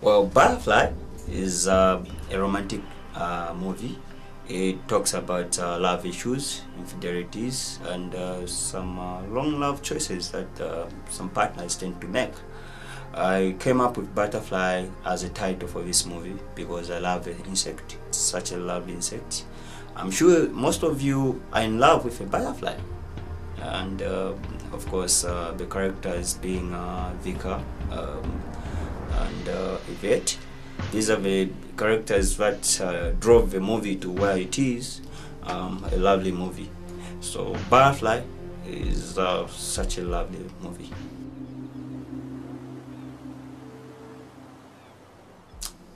Well, Butterfly is a romantic movie. It talks about love issues, infidelities, and some long love choices that some partners tend to make. I came up with Butterfly as a title for this movie because I love the insect. It's such a lovely insect. I'm sure most of you are in love with a butterfly. And of course, the characters being Vika and Yvette. These are the characters that drove the movie to where it is. A lovely movie. So Butterfly is such a lovely movie.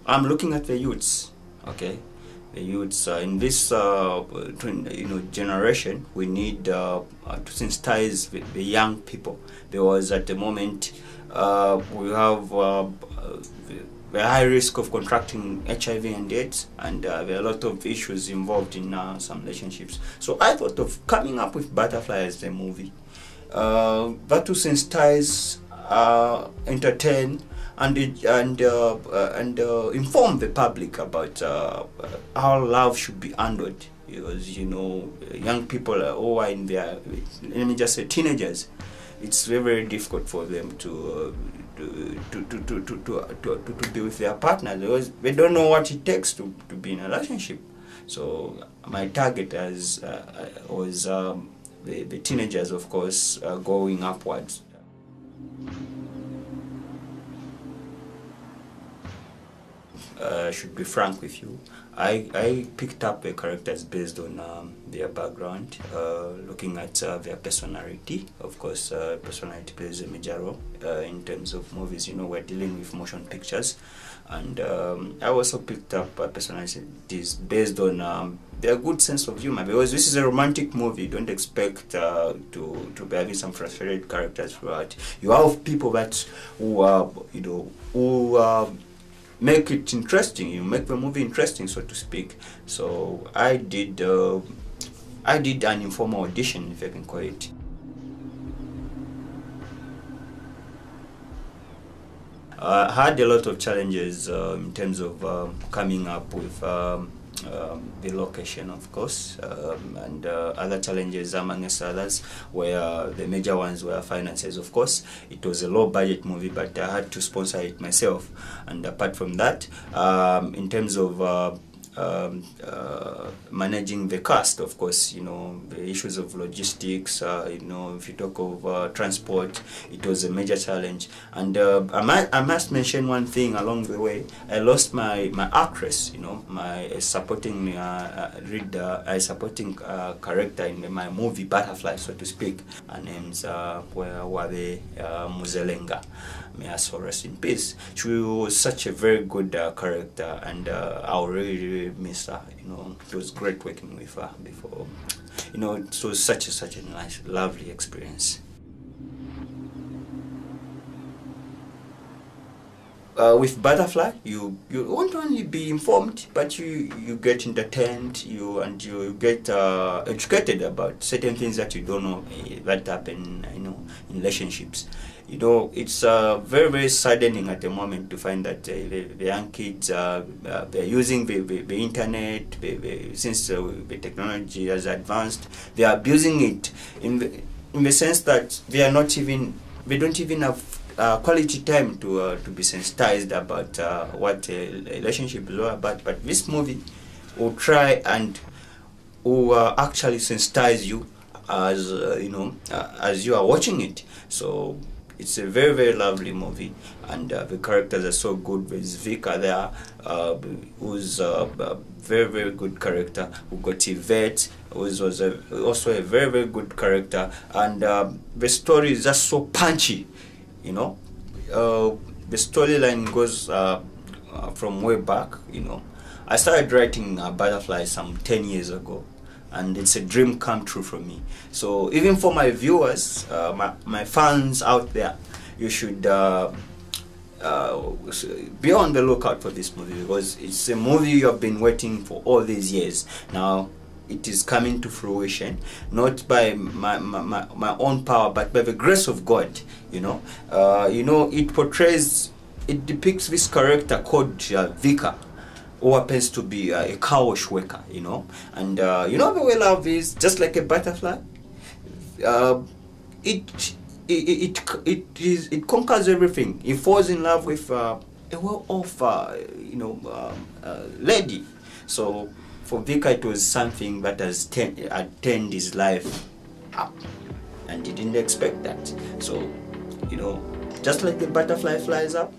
I'm looking at the youths, okay? The youths in this generation. We need to sensitize the young people, because at the moment we have the high risk of contracting HIV and AIDS, and there are a lot of issues involved in some relationships. So I thought of coming up with Butterfly as a movie that to sensitize, entertain, and inform the public about how love should be handled. Because young people who are in their, let me just say, teenagers, it's very, very difficult for them to be with their partners, because they don't know what it takes to be in a relationship. So my target was the teenagers, of course, going upwards. I should be frank with you. I picked up the characters based on their background, looking at their personality. Of course, personality plays a major role in terms of movies. We're dealing with motion pictures, and I also picked up personalities based on their good sense of humor, because this is a romantic movie. Don't expect to be having some frustrated characters throughout. You have people that who make it interesting. You make the movie interesting, so to speak. So I did an informal audition, if I can call it. I had a lot of challenges in terms of coming up with the location, of course, and other challenges, amongst others, where the major ones were finances. Of course, it was a low budget movie, but I had to sponsor it myself. And apart from that, in terms of managing the cast, of course, the issues of logistics, if you talk of transport, it was a major challenge. And I must mention one thing along the way. I lost my actress, my supporting supporting character in my movie Butterfly, so to speak. Her name's Wabe Muzelenga. May her soul rest in peace. She was such a very good character, and I really miss her. It was great working with her before. It was such a nice, lovely experience. With Butterfly, you won't only be informed, but you get entertained, you get educated about certain things that you don't know that happen, in relationships. It's very, very saddening at the moment to find that the young kids they're using the internet. Since the technology has advanced, they are abusing it in the sense that they don't even have quality time to be sensitized about what a relationship is all about. But this movie will try and will actually sensitize you as as you are watching it. So it's a very, very lovely movie, and the characters are so good. There's Vika there, who's a very, very good character. We got Yvette, who was also a very, very good character, and the story is just so punchy. The storyline goes from way back. I started writing Butterfly some 10 years ago, and it's a dream come true for me. So even for my viewers, my fans out there, you should be on the lookout for this movie, because it's a movie you have been waiting for all these years. Now it is coming to fruition, not by my own power, but by the grace of God. It portrays it depicts this character called Vika, who happens to be a car wash worker, you know. And you know the way love is, just like a butterfly. It conquers everything. He falls in love with a well-off, lady. So for Vika, it was something that had turned his life up, and he didn't expect that. So, you know, just like the butterfly flies up,